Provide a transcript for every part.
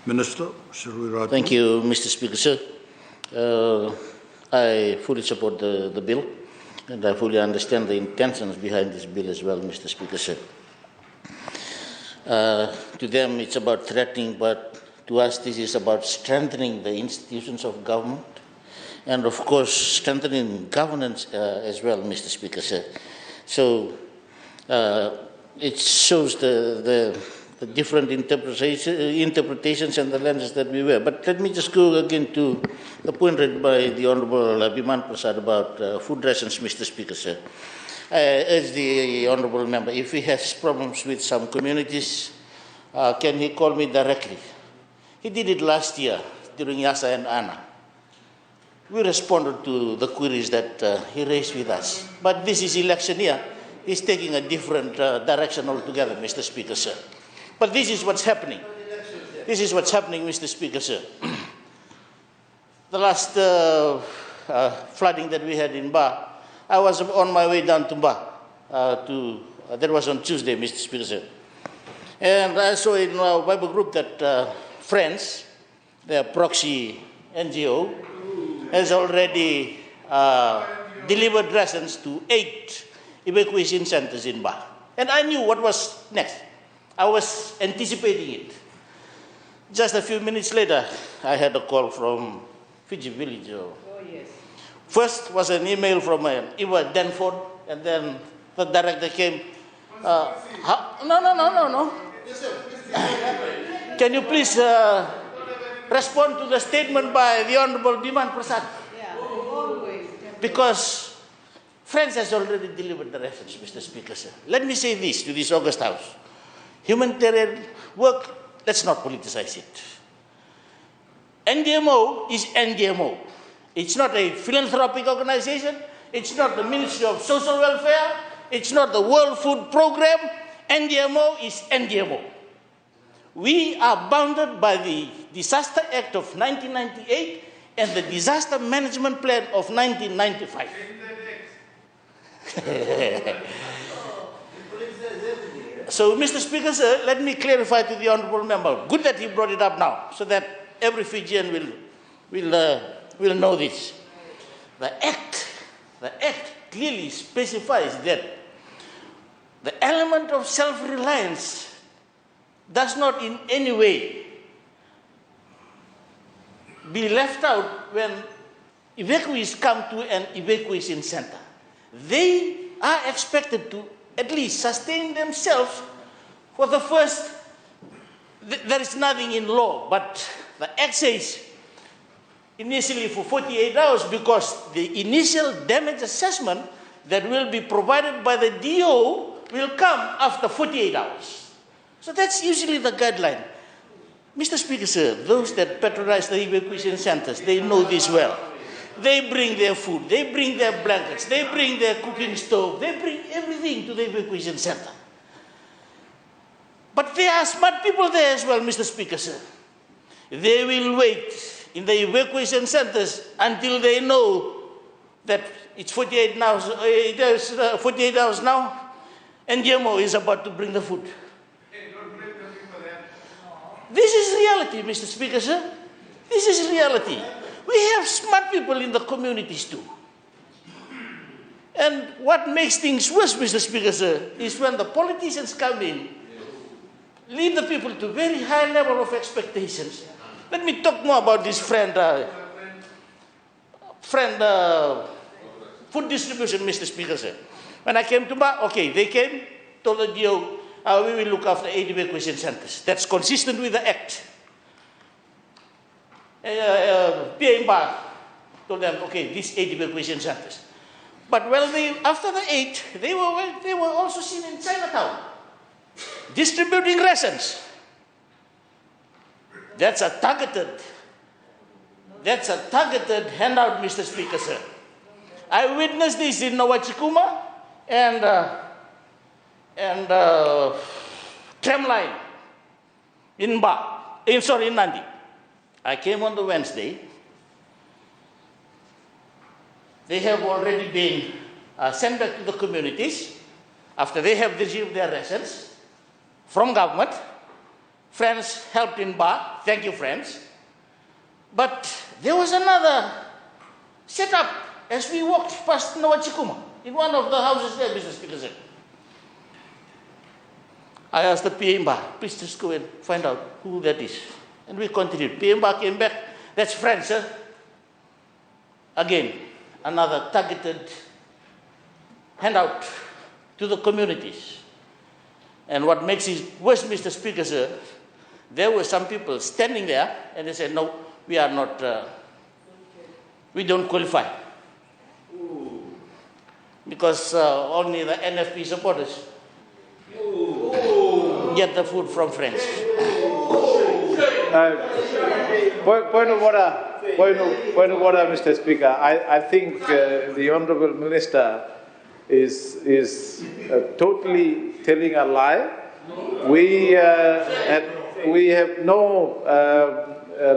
Minister, Seruiratu. Thank you, Mr. Speaker, sir. I fully support the bill, and I fully understand the intentions behind this bill as well, Mr. Speaker, sir. To them, it's about threatening, but to us, this is about strengthening the institutions of government, and of course, strengthening governance as well, Mr. Speaker, sir. So it shows the different interpretations and the lenses that we wear. But let me just go again to the point raised by the Honourable Biman Prasad about food rations, Mr. Speaker, sir. I urge the Honourable Member, if he has problems with some communities, can he call me directly? He did it last year during Yasa and Anna. We responded to the queries that he raised with us. But this is election year. He's taking a different direction altogether, Mr. Speaker, sir. But this is what's happening. This is what's happening, Mr. Speaker, sir. The last flooding that we had in Ba, I was on my way down to Ba. That was on Tuesday, Mr. Speaker, sir. And I saw in our Bible group that Friends, their proxy NGO, has already delivered rations to 8 evacuation centers in Ba. And I knew what was next. I was anticipating it. Just a few minutes later, I had a call from Fiji Village. Oh, yes. First was an email from Eva Denford, and then the director came. No. Can you please respond to the statement by the Honourable Biman Prasad? Yeah, always. Because Friends has already delivered the reference, Mr. Speaker, sir. Let me say this to this August House. Humanitarian work, let's not politicize it. NDMO is NDMO. It's not a philanthropic organization. It's not the Ministry of Social Welfare. It's not the World Food Program. NDMO is NDMO. We are bounded by the Disaster Act of 1998 and the Disaster Management Plan of 1995. So, Mr. Speaker, sir, let me clarify to the Honourable Member. Good that he brought it up now, so that every Fijian will know this. The Act clearly specifies that the element of self-reliance does not in any way be left out when evacuees come to an evacuation center. They are expected to at least sustain themselves for the first. There is nothing in law, but the Act says initially for 48 hours because the initial damage assessment that will be provided by the DO will come after 48 hours. So that's usually the guideline. Mr. Speaker, sir, those that patronize the evacuation centers, they know this well. They bring their food, they bring their blankets, they bring their cooking stove, they bring everything to the evacuation center. But there are smart people there as well, Mr. Speaker, sir. They will wait in the evacuation centers until they know that it's 48 hours now, and GMO is about to bring the food. This is reality, Mr. Speaker, sir. This is reality. We have smart people in the communities too. And what makes things worse, Mr. Speaker, sir, is when the politicians come in, lead the people to very high level of expectations. Let me talk more about this friend food distribution, Mr. Speaker, sir. When I came to Ba, okay, they came, told the DO, we will look after 8 evacuation centers. That's consistent with the Act. PA Ba told them, okay, these 8 evacuation centers. But after the 8, they were also seen in Chinatown, distributing rations. That's a targeted handout, Mr. Speaker, sir. I witnessed this in Nawachikuma and tramline in Nandi. I came on the Wednesday. They have already been sent back to the communities after they have received their rations from government. Friends helped in Ba. Thank you, friends. But there was another setup as we walked past Nawachikuma in one of the houses there, Mr. Speaker said. I asked the PMBA, please just go and find out who that is. And we continued. PMBA came back. That's friends, sir. Again, another targeted handout to the communities. And what makes it worse, Mr. Speaker, sir, there were some people standing there and they said, no, we are not, we don't qualify. Because only the NFP supporters get the food from friends. Point of order, Mr. Speaker. I think the Honourable Minister is totally telling a lie. We have no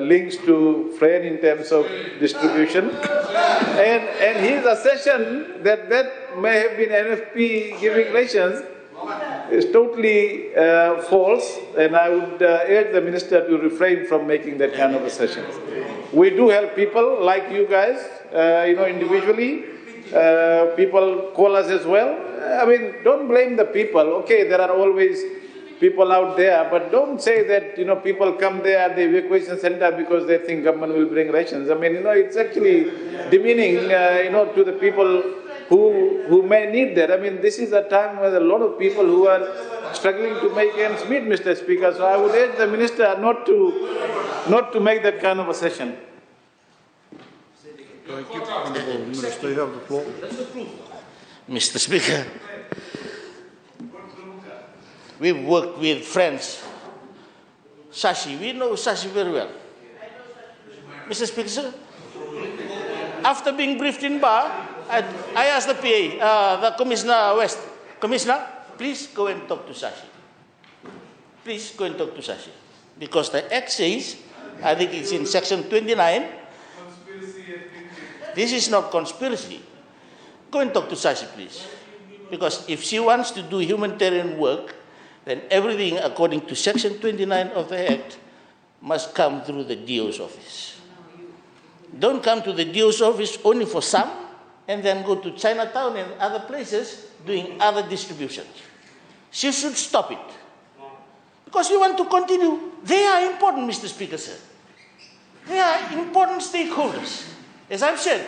links to friend in terms of distribution, and his assertion that may have been NFP giving rations is totally false, and I would urge the Minister to refrain from making that kind of assertions. We do help people like you guys, individually. People call us as well. I mean, don't blame the people. Okay, there are always people out there, but don't say that, people come there at the evacuation center because they think government will bring rations. I mean, it's actually demeaning, to the people who may need that. I mean, this is a time where a lot of people who are struggling to make ends meet, Mr. Speaker. So I would urge the Minister not to make that kind of assertion. Thank you. Honourable Minister, you have the floor. Mr. Speaker, we've worked with friends. Shashi, we know Shashi very well. Mr. Speaker, sir, after being briefed in Ba, I asked the PA, the Commissioner West, Commissioner, please go and talk to Shashi. Please go and talk to Shashi. Because the Act says, I think it's in section 29, this is not conspiracy. Go and talk to Shashi, please. Because if she wants to do humanitarian work, then everything according to section 29 of the Act must come through the DO's office. Don't come to the DO's office only for some, and then go to Chinatown and other places doing other distributions. She should stop it. Because we want to continue. They are important, Mr. Speaker, sir. They are important stakeholders. As I've said,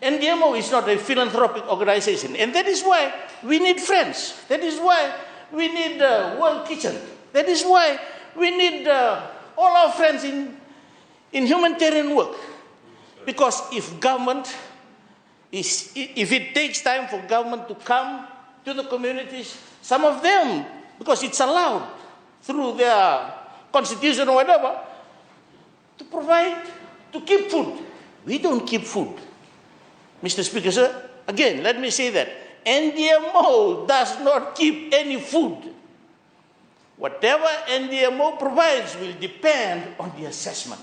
NDMO is not a philanthropic organization, and that is why we need friends. That is why we need World Kitchen. That is why we need all our friends in humanitarian work. Because if it takes time for government to come to the communities, some of them, because it's allowed through their constitution or whatever, to provide, to keep food. We don't keep food. Mr. Speaker, sir, again, let me say that NDMO does not keep any food. Whatever NDMO provides will depend on the assessment.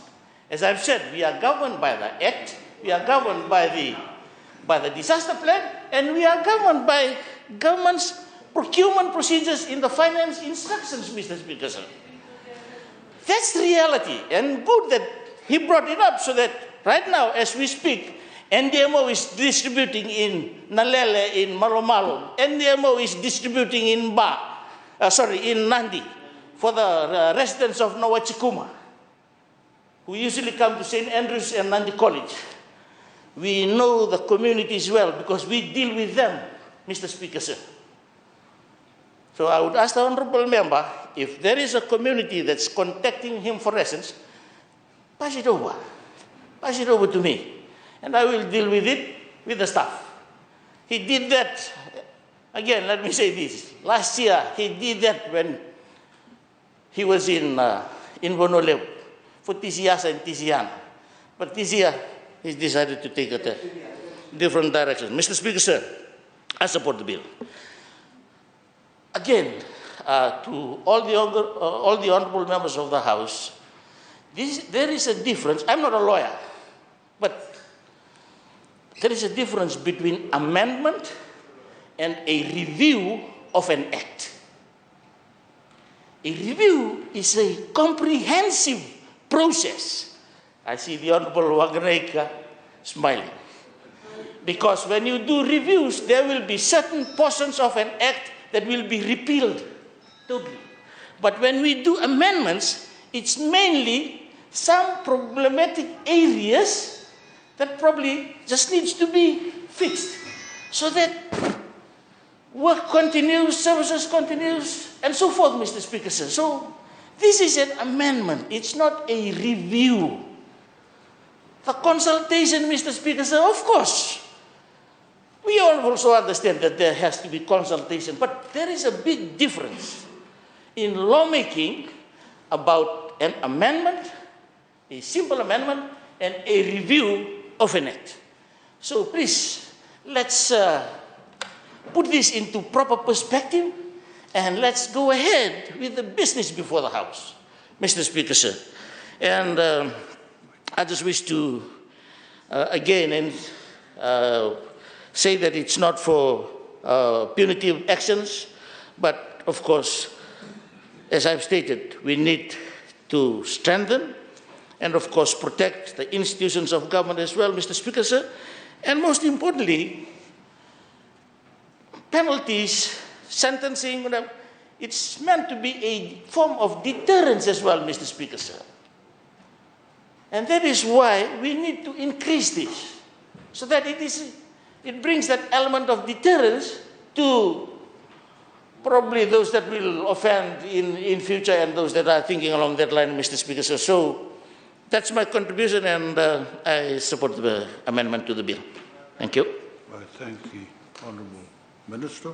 As I've said, we are governed by the Act, we are governed by the disaster plan, and we are governed by government's procurement procedures in the finance instructions, Mr. Speaker, sir. That's reality, and good that he brought it up so that right now, as we speak, NDMO is distributing in Nalele, in Malomalo. NDMO is distributing in in Nandi, for the residents of Nawachikuma, who usually come to St. Andrews and Nandi College. We know the communities well because we deal with them, Mr. Speaker, sir. So I would ask the honourable member, if there is a community that's contacting him for rations, pass it over. Pass it over to me. And I will deal with it with the staff. He did that, again, let me say this. Last year, he did that when he was in Vonoleu for Tisiasa and Tisiana. But this year, he's decided to take it a different direction. Mr. Speaker, sir, I support the bill. Again, to all the honourable members of the House, there is a difference. I'm not a lawyer, but there is a difference between amendment and a review of an act. A review is a comprehensive process. I see the Honorable Waganaika smiling. Because when you do reviews, there will be certain portions of an act that will be repealed totally. But when we do amendments, it's mainly some problematic areas that probably just needs to be fixed so that work continues, services continues, and so forth, Mr. Speaker, sir. So this is an amendment. It's not a review. The consultation, Mr. Speaker, sir, of course, we all also understand that there has to be consultation, but there is a big difference in lawmaking about an amendment, a simple amendment, and a review of an act. So please, let's put this into proper perspective and let's go ahead with the business before the House, Mr. Speaker, sir. And I just wish to, again, say that it's not for punitive actions, but of course, as I've stated, we need to strengthen and of course protect the institutions of government as well, Mr. Speaker, sir. And most importantly, penalties, sentencing, whatever, it's meant to be a form of deterrence as well, Mr. Speaker, sir. And that is why we need to increase this, so that it brings that element of deterrence to probably those that will offend in future and those that are thinking along that line, Mr. Speaker. So that's my contribution, and I support the amendment to the bill. Thank you. I thank the Honourable Minister.